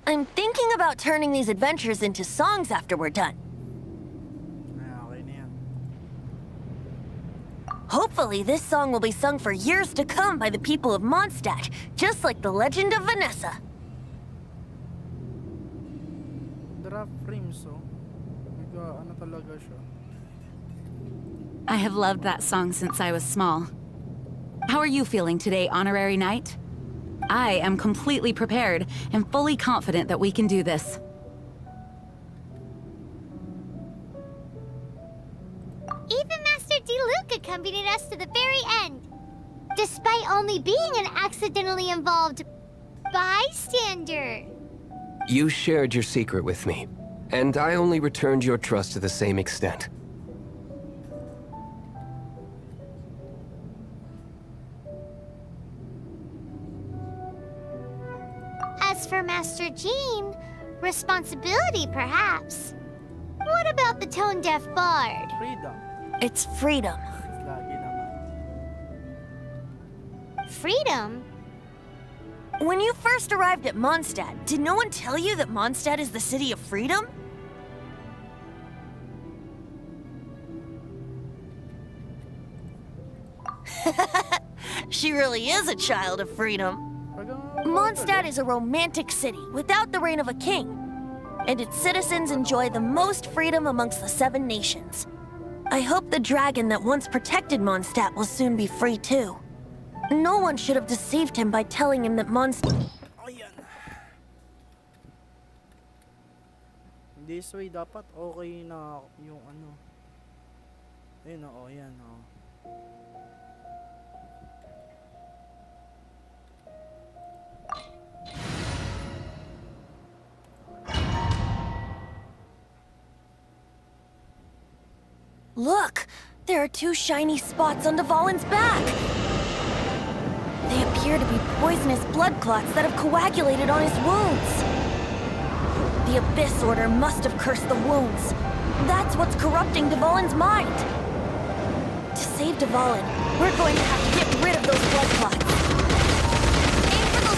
I'm thinking about turning these adventures into songs after we're done. Okay na yan. Hopefully, this song will be sung for years to come by the people of Mondstadt, just like the legend of Vanessa. Draft frames, oh. Ano talaga siya. I have loved that song since I was small. How are you feeling today, Honorary Knight? I am completely prepared and fully confident that we can do this. Even Master Diluc accompanied us to the very end, despite only being an accidentally involved bystander. You shared your secret with me, and I only returned your trust to the same extent. As for Master Jean, responsibility perhaps. What about the tone-deaf bard? Freedom. It's freedom. Lagi naman. Freedom? When you first arrived at Mondstadt, did no one tell you that Mondstadt is the city of freedom? She really is a child of freedom. Mondstadt is a romantic city without the reign of a king, and its citizens enjoy the most freedom amongst the 7 nations. I hope the dragon that once protected Mondstadt will soon be free too. No one should have deceived him by telling him that Mondstadt... Ayan. This way dapat okay na yung ano. Ayun, oo, yan, oo. Look! There are 2 shiny spots on Dvalin's back! They appear to be poisonous blood clots that have coagulated on his wounds. The Abyss Order must have cursed the wounds. That's what's corrupting Dvalin's mind. To save Dvalin, we're going to have to get rid of those blood clots. Aim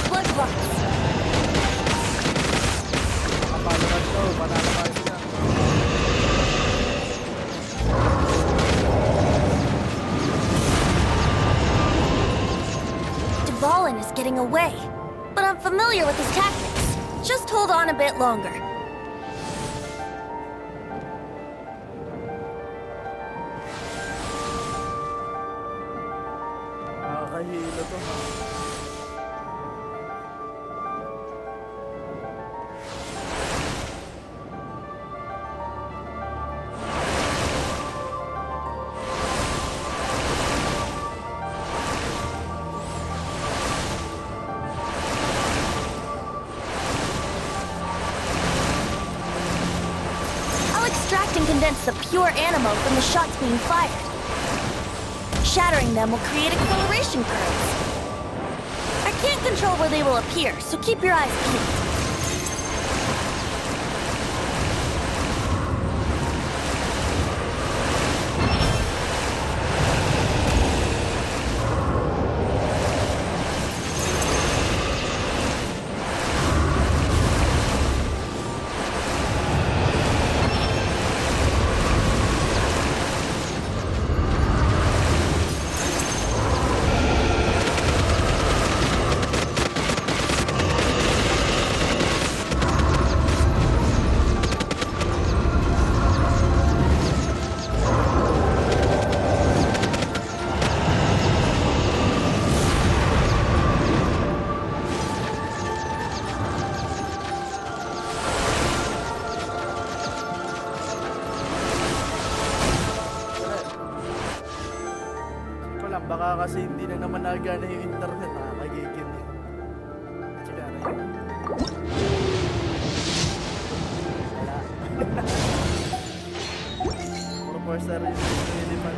for those blood clots. Dvalin is getting away, but I'm familiar with his tactics. Just hold on a bit longer. Nakakahilo to. Condense the pure animo from the shots being fired. Shattering them will create acceleration curves. I can't control where they will appear, so keep your eyes peeled. Baka kasi hindi na naman nagana yung internet, nakakagigil eh. Tsaka na yun. Wala. Puro 4-star yung nilipan.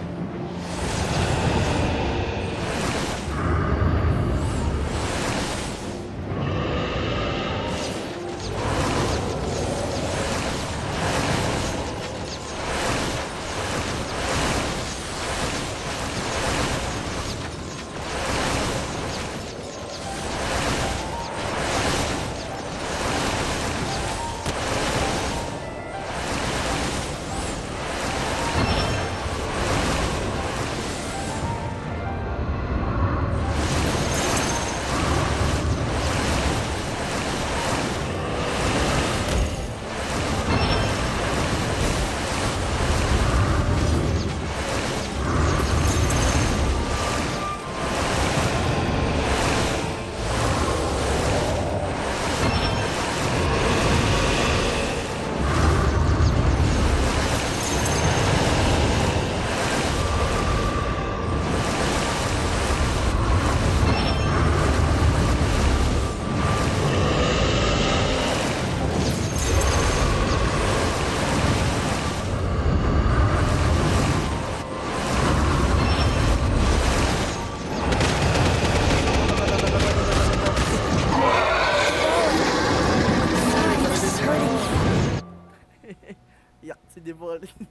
Volin.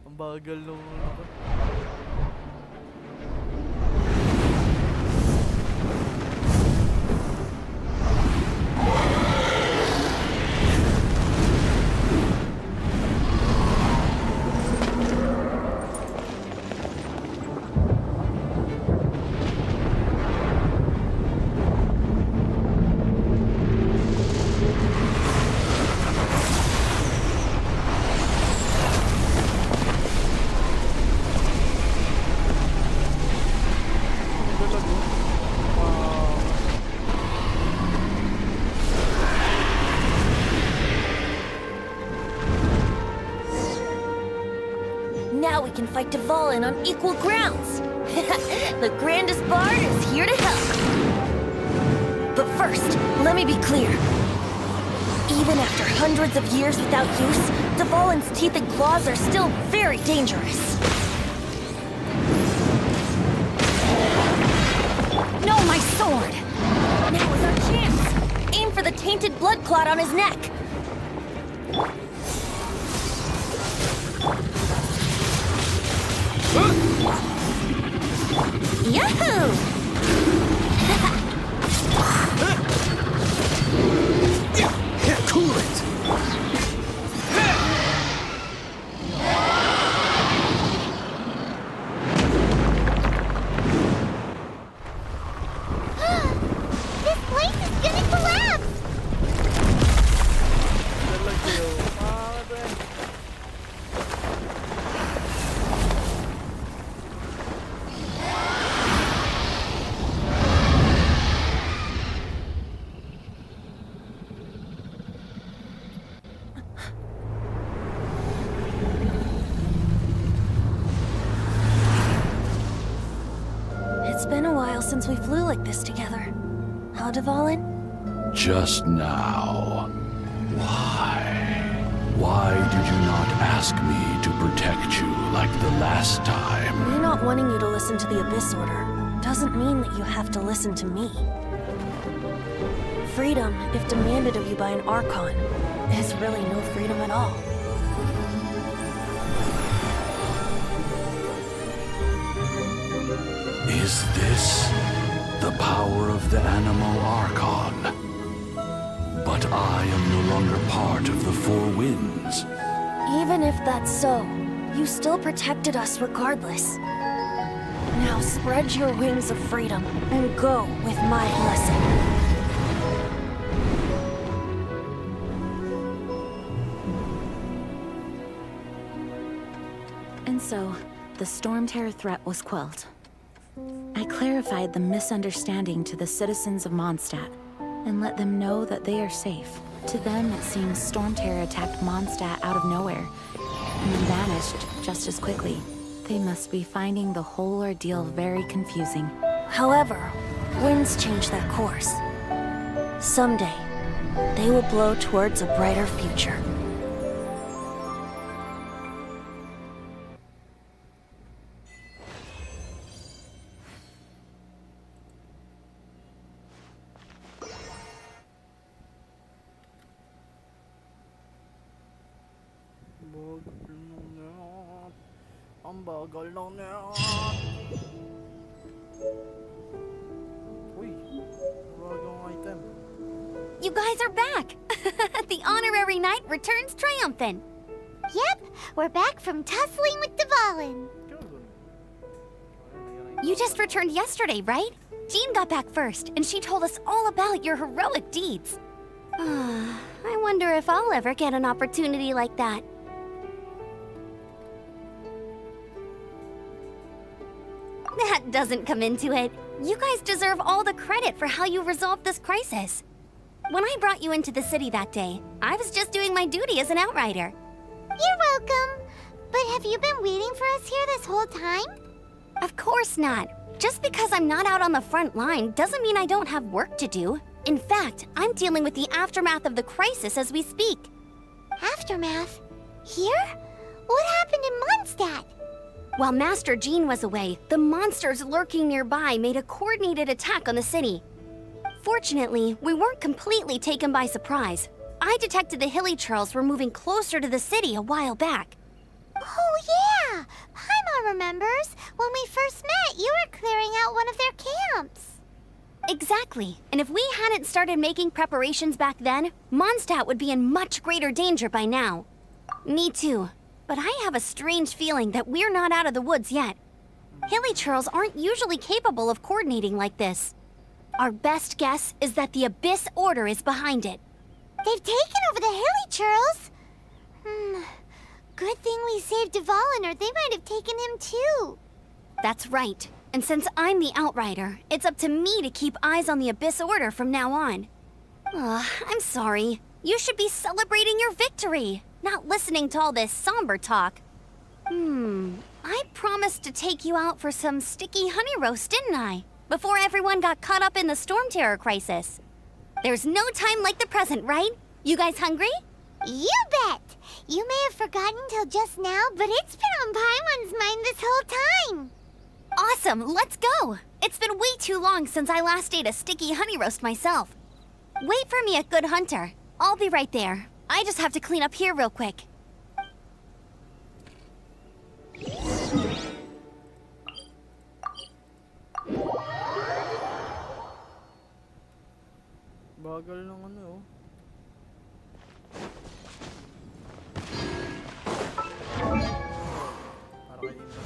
Ang bagal nung ano. Now we can fight Dvalin on equal grounds. The grandest bard is here to help. But first, let me be clear. Even after hundreds of years without use, Dvalin's teeth and claws are still very dangerous. No, my sword! Now is our chance! Aim for the tainted blood clot on his neck. Yahoo! Cool it! This place is gonna collapse! Talaga yun. It's been a while since we flew like this together. Huh, Dvalin? Just now. Why? Why did you not ask me to protect you like the last time? Me not wanting you to listen to the Abyss Order doesn't mean that you have to listen to me. Freedom, if demanded of you by an Archon, is really no freedom at all. Is this the power of the Animal Archon? But I am no longer part of the Four Winds. Even if that's so, you still protected us regardless. Now spread your wings of freedom and go with my blessing. And so, the Storm Terror threat was quelled. I clarified the misunderstanding to the citizens of Mondstadt and let them know that they are safe. To them, it seems Storm Terror attacked Mondstadt out of nowhere and then vanished just as quickly. They must be finding the whole ordeal very confusing. However, winds change their course. Someday, they will blow towards a brighter future. Ang bagal lang niya. Uy, bagong item. You guys are back! The honorary knight returns triumphant. Yep, we're back from tussling with Dvalin. You just returned yesterday, right? Jean got back first, and she told us all about your heroic deeds. I wonder if I'll ever get an opportunity like that. That doesn't come into it. You guys deserve all the credit for how you resolved this crisis. When I brought you into the city that day, I was just doing my duty as an outrider. You're welcome. But have you been waiting for us here this whole time? Of course not. Just because I'm not out on the front line doesn't mean I don't have work to do. In fact, I'm dealing with the aftermath of the crisis as we speak. Aftermath? Here? What happened in Mondstadt? While Master Jean was away, the monsters lurking nearby made a coordinated attack on the city. Fortunately, we weren't completely taken by surprise. I detected the hilly churls were moving closer to the city a while back. Oh, yeah! Paimon remembers. When we first met, you were clearing out one of their camps. Exactly. And if we hadn't started making preparations back then, Mondstadt would be in much greater danger by now. Me too. But I have a strange feeling that we're not out of the woods yet. Hilly churls aren't usually capable of coordinating like this. Our best guess is that the Abyss Order is behind it. They've taken over the hilly churls. Good thing we saved Dvalin, or they might have taken him too. That's right. And since I'm the Outrider, it's up to me to keep eyes on the Abyss Order from now on. I'm sorry. You should be celebrating your victory, not listening to all this somber talk. I promised to take you out for some sticky honey roast, didn't I? Before everyone got caught up in the storm terror crisis. There's no time like the present, right? You guys hungry? You bet! You may have forgotten till just now, but it's been on Paimon's mind this whole time. Awesome, let's go! It's been way too long since I last ate a sticky honey roast myself. Wait for me at Good Hunter. I'll be right there. I just have to clean up here real quick. Bagal ng ano, Para kay Inga.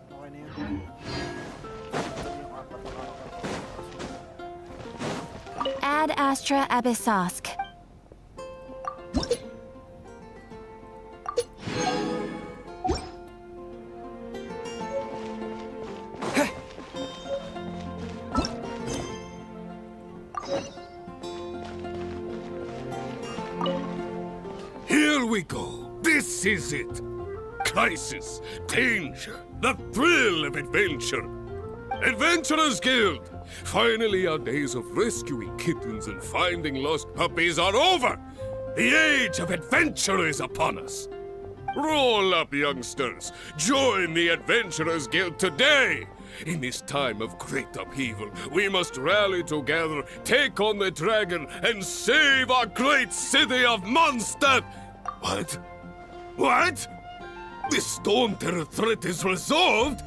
Okay na yun. Yung apat na Ad Astra Abyssosk. Here we go. This is it. Crisis, danger, the thrill of adventure. Adventurers Guild! Finally, our days of rescuing kittens and finding lost puppies are over! The age of adventure is upon us! Roll up, youngsters! Join the Adventurers Guild today! In this time of great upheaval, we must rally together, take on the dragon, and save our great city of Mondstadt! What? What? The Storm Terror threat is resolved?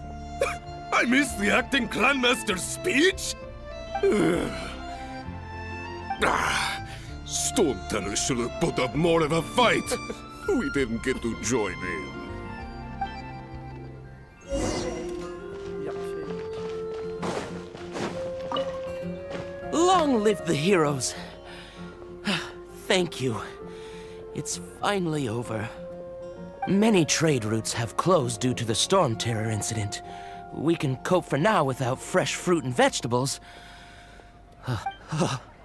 I missed the acting clanmaster's speech? Storm Terror should have put up more of a fight. We didn't get to join in. Yak siya. Long live the heroes. Thank you. It's finally over. Many trade routes have closed due to the Storm Terror incident. We can cope for now without fresh fruit and vegetables.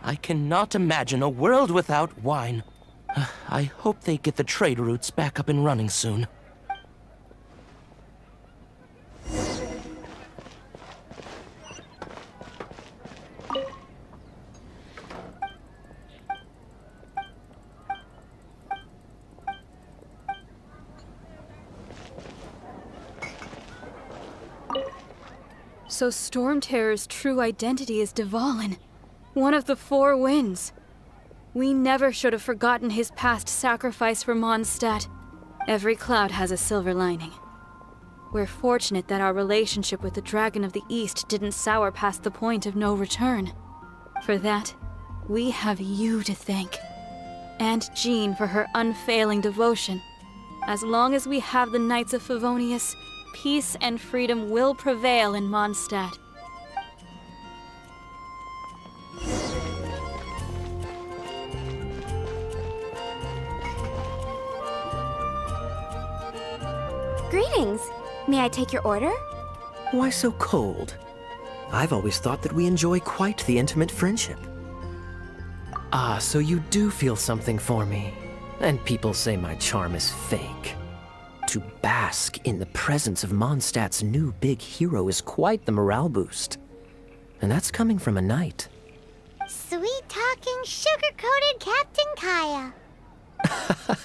I cannot imagine a world without wine. I hope they get the trade routes back up and running soon. So Storm Terror's true identity is Dvalin, one of the Four Winds. We never should have forgotten his past sacrifice for Mondstadt. Every cloud has a silver lining. We're fortunate that our relationship with the Dragon of the East didn't sour past the point of no return. For that, we have you to thank. And Jean for her unfailing devotion. As long as we have the Knights of Favonius, peace and freedom will prevail in Mondstadt. Greetings. May I take your order? Why so cold? I've always thought that we enjoy quite the intimate friendship. Ah, so you do feel something for me. And people say my charm is fake. To bask in the presence of Mondstadt's new big hero is quite the morale boost. And that's coming from a knight. Sweet-talking, sugar-coated Captain Kaya.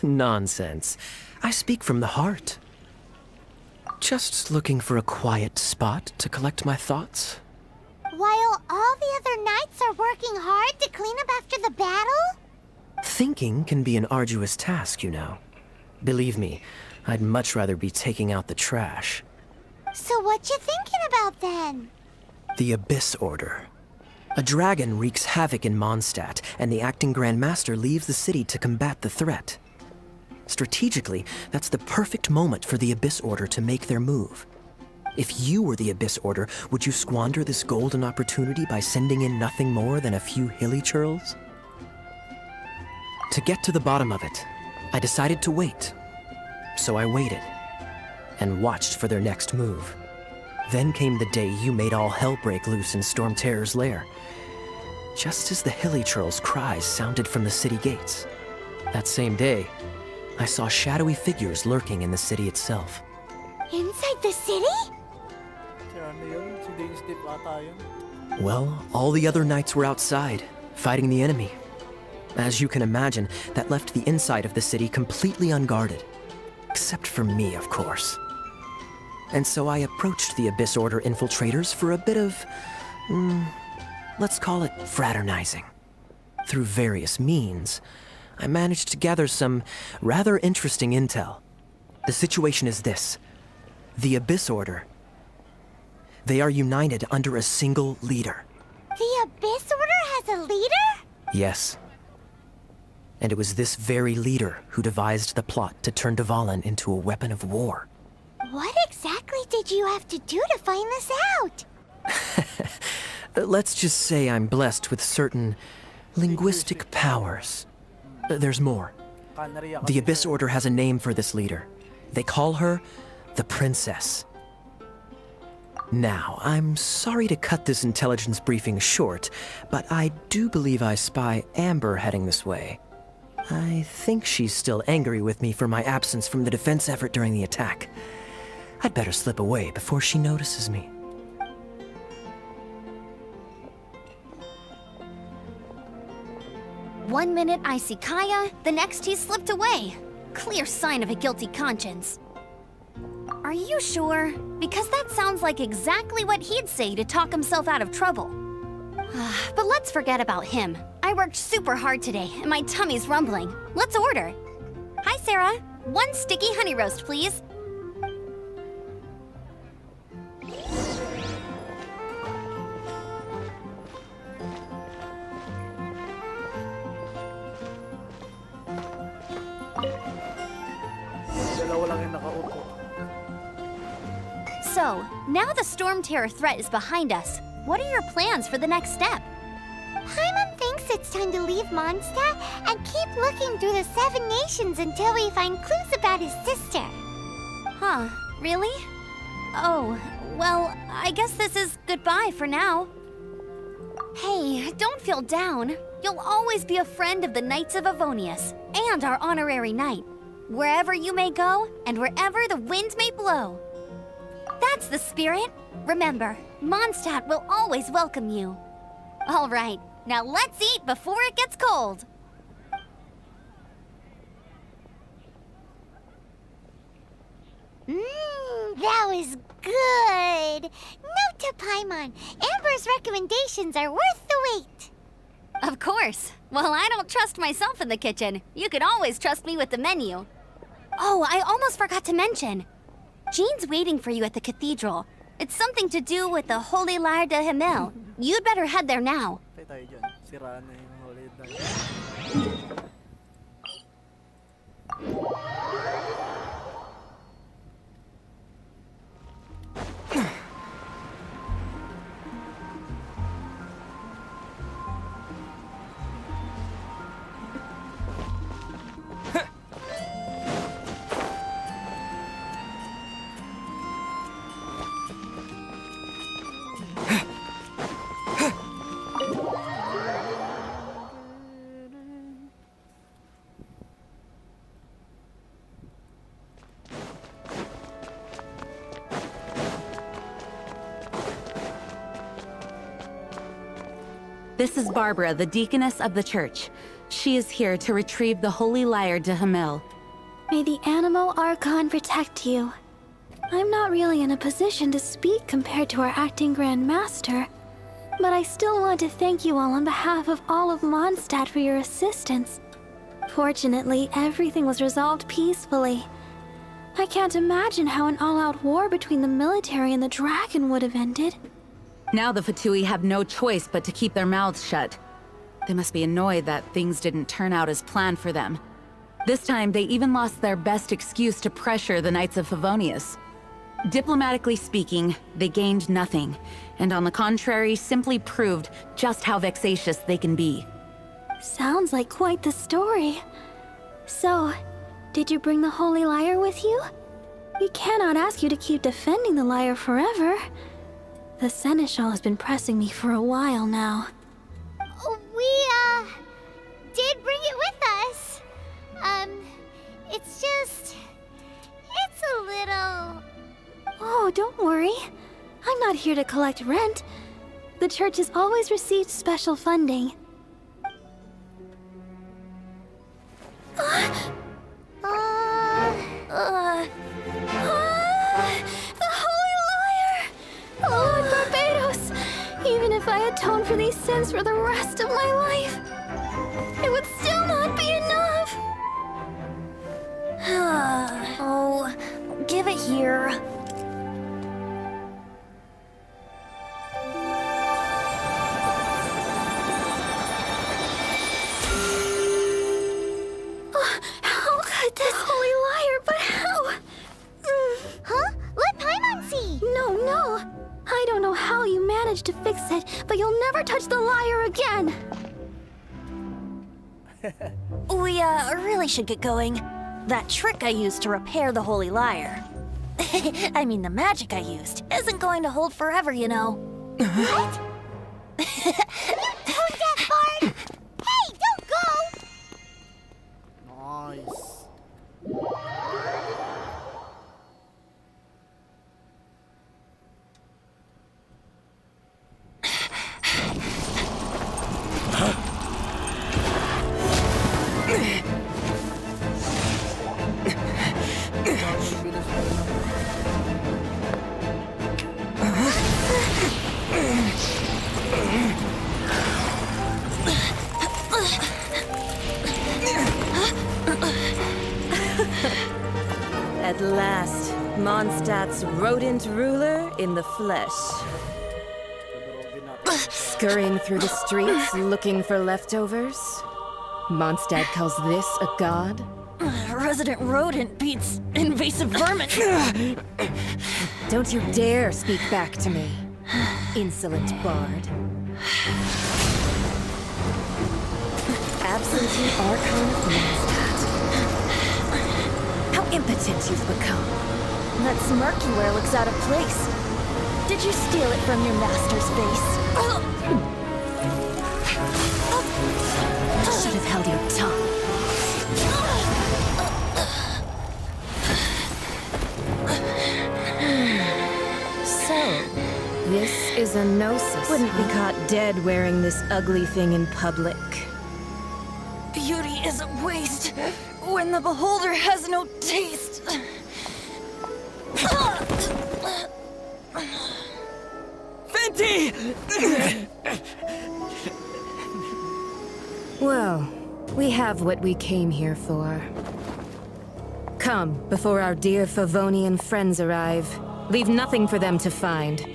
Nonsense. I speak from the heart. Just looking for a quiet spot to collect my thoughts. all the other knights are working hard to clean up after the battle? Thinking can be an arduous task, you know. Believe me, I'd much rather be taking out the trash. So what you thinking about then? The Abyss Order. A dragon wreaks havoc in Mondstadt, and the acting Grand Master leaves the city to combat the threat. Strategically, that's the perfect moment for the Abyss Order to make their move. If you were the Abyss Order, would you squander this golden opportunity by sending in nothing more than a few hilly churls? To get to the bottom of it, I decided to wait. So I waited, and watched for their next move. Then came the day you made all hell break loose in Storm Terror's lair. Just as the hilly churls' cries sounded from the city gates. That same day, I saw shadowy figures lurking in the city itself. Inside the city? Si ano yun? Si Dane's Tip ata yun. Well, all the other knights were outside, fighting the enemy. As you can imagine, that left the inside of the city completely unguarded. Except for me, of course. And so I approached the Abyss Order infiltrators for a bit of, let's call it fraternizing. Through various means, I managed to gather some rather interesting intel. The situation is this. The Abyss Order. They are united under a single leader. The Abyss Order has a leader? Yes. And it was this very leader who devised the plot to turn Dvalin into a weapon of war. What exactly did you have to do to find this out? Let's just say I'm blessed with certain linguistic powers. There's more. The Abyss Order has a name for this leader. They call her the Princess. Now, I'm sorry to cut this intelligence briefing short, but I do believe I spy Amber heading this way. I think she's still angry with me for my absence from the defense effort during the attack. I'd better slip away before she notices me. One minute I see Kaya, the next he's slipped away. Clear sign of a guilty conscience. Are you sure? Because that sounds like exactly what he'd say to talk himself out of trouble. But let's forget about him. I worked super hard today, and my tummy's rumbling. Let's order. Hi, Sarah. 1 sticky honey roast, please. Dalawa lang yung nakaupo. So, now the Storm Terror threat is behind us. What are your plans for the next step? Paimon thinks it's time to leave Mondstadt and keep looking through the 7 nations until we find clues about his sister. Huh, really? Oh, well, I guess this is goodbye for now. Hey, don't feel down. You'll always be a friend of the Knights of Avonius and our honorary knight. Wherever you may go and wherever the wind may blow. That's the spirit. Remember, Mondstadt will always welcome you. All right, now let's eat before it gets cold. That was good. Note to Paimon, Amber's recommendations are worth the wait. Of course. Well, I don't trust myself in the kitchen. You can always trust me with the menu. Oh, I almost forgot to mention. Jean's waiting for you at the cathedral. It's something to do with the Holy Lyre de Himmel. You'd better head there now. Patay tayo dyan. Siraan na yung Holy Lyre. This is Barbara, the deaconess of the church. She is here to retrieve the Holy Lyre de Himmel. May the Animo Archon protect you. I'm not really in a position to speak compared to our acting Grand Master, But I still want to thank you all on behalf of all of Mondstadt for your assistance. Fortunately, everything was resolved peacefully. I can't imagine how an all-out war between the military and the dragon would have ended. Now the Fatui have no choice but to keep their mouths shut. They must be annoyed that things didn't turn out as planned for them. This time, they even lost their best excuse to pressure the Knights of Favonius. Diplomatically speaking, they gained nothing, and on the contrary, simply proved just how vexatious they can be. Sounds like quite the story. So, did you bring the Holy Lyre with you? We cannot ask you to keep defending the lyre forever. The Seneschal has been pressing me for a while now. We, did bring it with us. It's a little... Oh, don't worry. I'm not here to collect rent. The church has always received special funding. The Holy Lyre! Lord Barbados! Even if I atone for these sins for the rest of my life, it would still not be enough! Oh, give it here. How could this Holy Lyre, but how? Huh? Let Paimon see! No. I don't know how you managed to fix it, but you'll never touch the lyre again! We, really should get going. That trick I used to repair the Holy Lyre. I mean, the magic I used isn't going to hold forever, you know. What? You tone deaf bard! Hey, don't go! Nice. At last, Mondstadt's rodent ruler in the flesh. Scurrying through the streets looking for leftovers? Mondstadt calls this a god? Resident rodent beats invasive vermin. Don't you dare speak back to me, insolent bard. Absentee Archon of Mondstadt. How impotent you've become. That smirk you wear looks out of place. Did you steal it from your master's face? Should have held your tongue. So, this is a gnosis. Wouldn't be caught dead wearing this ugly thing in public. Beauty is a waste when the beholder has no taste. Fenty! Well, we have what we came here for. Come, before our dear Favonian friends arrive. Leave nothing for them to find.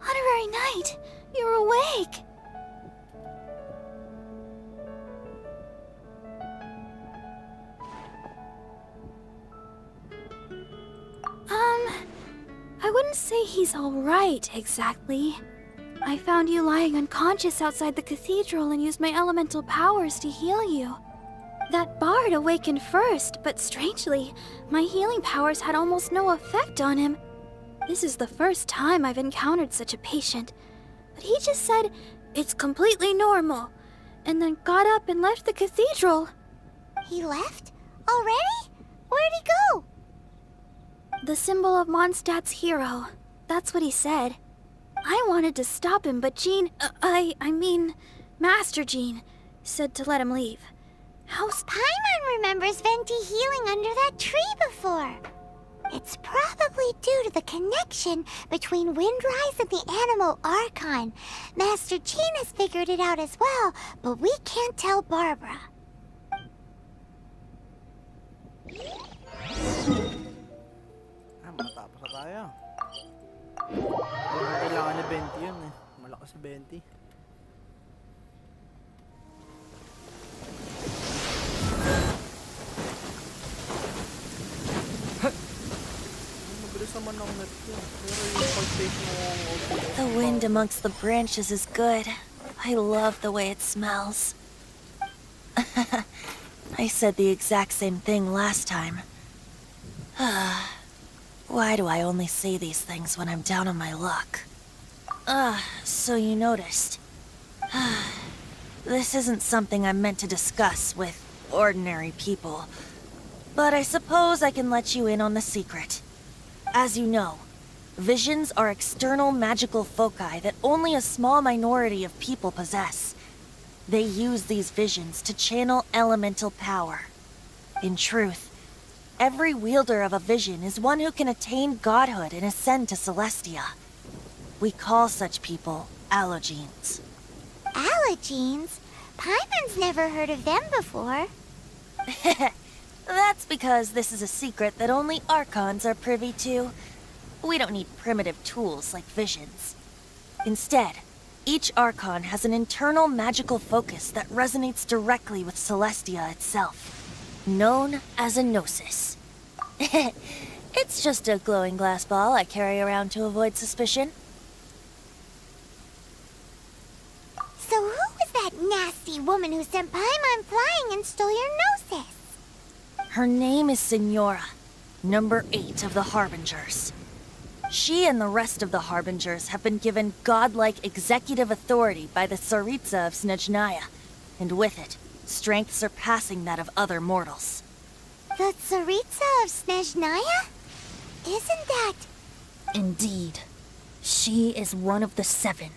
Honorary Knight, you're awake! I wouldn't say he's alright, exactly. I found you lying unconscious outside the cathedral and used my elemental powers to heal you. That bard awakened first, but strangely, my healing powers had almost no effect on him. This is the first time I've encountered such a patient. But he just said, it's completely normal, and then got up and left the cathedral. He left? Already? Where'd he go? The symbol of Mondstadt's hero. That's what he said. I wanted to stop him, but Jean, I mean, Master Jean, said to let him leave. Paimon remembers Venti healing under that tree before. It's probably due to the connection between Windrise and the Animal Archon. Master Jean has figured it out as well, but we can't tell Barbara. Matapos na tayo. Kailangan na 20 yun eh. Malakas sa 20. The wind amongst the branches is good. I love the way it smells. I said the exact same thing last time. Why do I only say these things when I'm down on my luck? So you noticed. This isn't something I'm meant to discuss with ordinary people, but I suppose I can let you in on the secret. As you know, visions are external magical foci that only a small minority of people possess. They use these visions to channel elemental power. In truth, every wielder of a vision is one who can attain godhood and ascend to Celestia. We call such people allogenes. Allogenes? Paimon's never heard of them before. That's because this is a secret that only Archons are privy to. We don't need primitive tools like visions. Instead, each Archon has an internal magical focus that resonates directly with Celestia itself, known as a gnosis. It's just a glowing glass ball I carry around to avoid suspicion. So who was that nasty woman who sent Paimon flying and stole your gnosis? Her name is Signora, number 8 of the Harbingers. She and the rest of the Harbingers have been given godlike executive authority by the Tsaritsa of Snezhnaya, and with it, strength surpassing that of other mortals. The Tsaritsa of Snezhnaya? Isn't that... Indeed. She is one of the 7.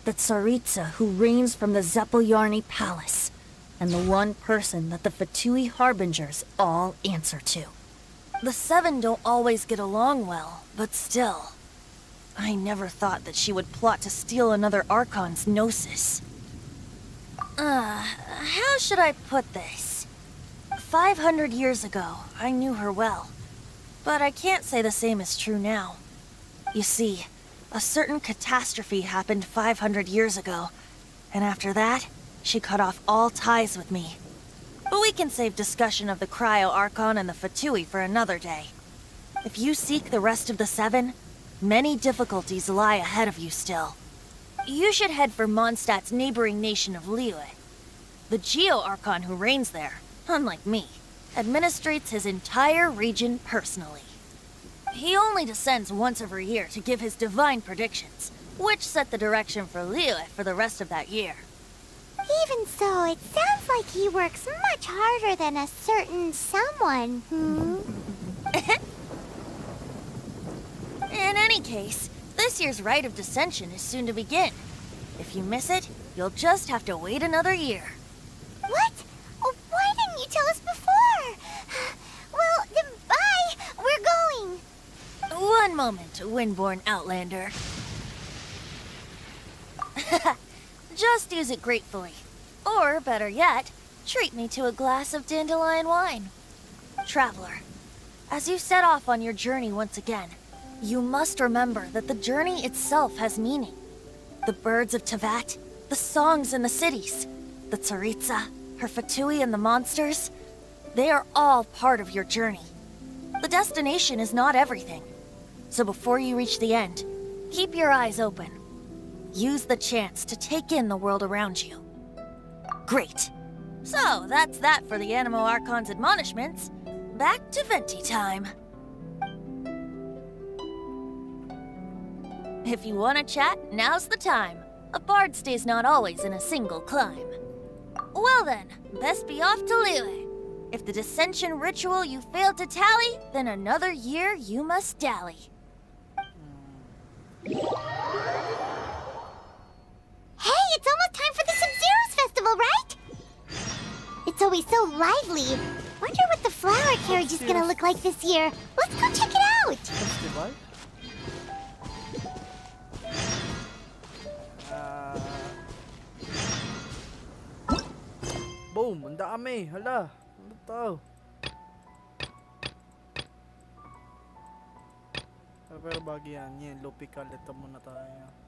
The Tsaritsa who reigns from the Zeppeljärny Palace, and the one person that the Fatui Harbingers all answer to. The 7 don't always get along well, but still. I never thought that she would plot to steal another Archon's gnosis. How should I put this? 500 years ago, I knew her well. But I can't say the same is true now. You see, a certain catastrophe happened 500 years ago, and after that, she cut off all ties with me. But we can save discussion of the Cryo Archon and the Fatui for another day. If you seek the rest of the 7, many difficulties lie ahead of you still. You should head for Mondstadt's neighboring nation of Liyue. The Geo Archon who reigns there, unlike me, administrates his entire region personally. He only descends once every year to give his divine predictions, which set the direction for Liyue for the rest of that year. Even so, it sounds like he works much harder than a certain someone, In any case, this year's Rite of Descension is soon to begin. If you miss it, you'll just have to wait another year. What? Oh, why didn't you tell us before? Well, then bye! We're going! One moment, Windborn Outlander. Just use it gratefully. Or, better yet, treat me to a glass of dandelion wine. Traveler, as you set off on your journey once again, you must remember that the journey itself has meaning. The birds of Tevat, the songs in the cities, the Tsaritsa, her Fatui and the monsters, they are all part of your journey. The destination is not everything. So before you reach the end, keep your eyes open. Use the chance to take in the world around you. Great. So, that's that for the Animo Archon's admonishments. Back to Venti time. If you want to chat, now's the time. A bard stays not always in a single climb. Well then, best be off to Liyue. If the dissension ritual you failed to tally, then another year you must dally. festival, right? It's always so lively. Wonder what the flower carriage is gonna look like this year. Let's go check it out! Festival? Boom! Ang dami! Hala! Ano to? Pero bago yan, Lupical, ito muna tayo.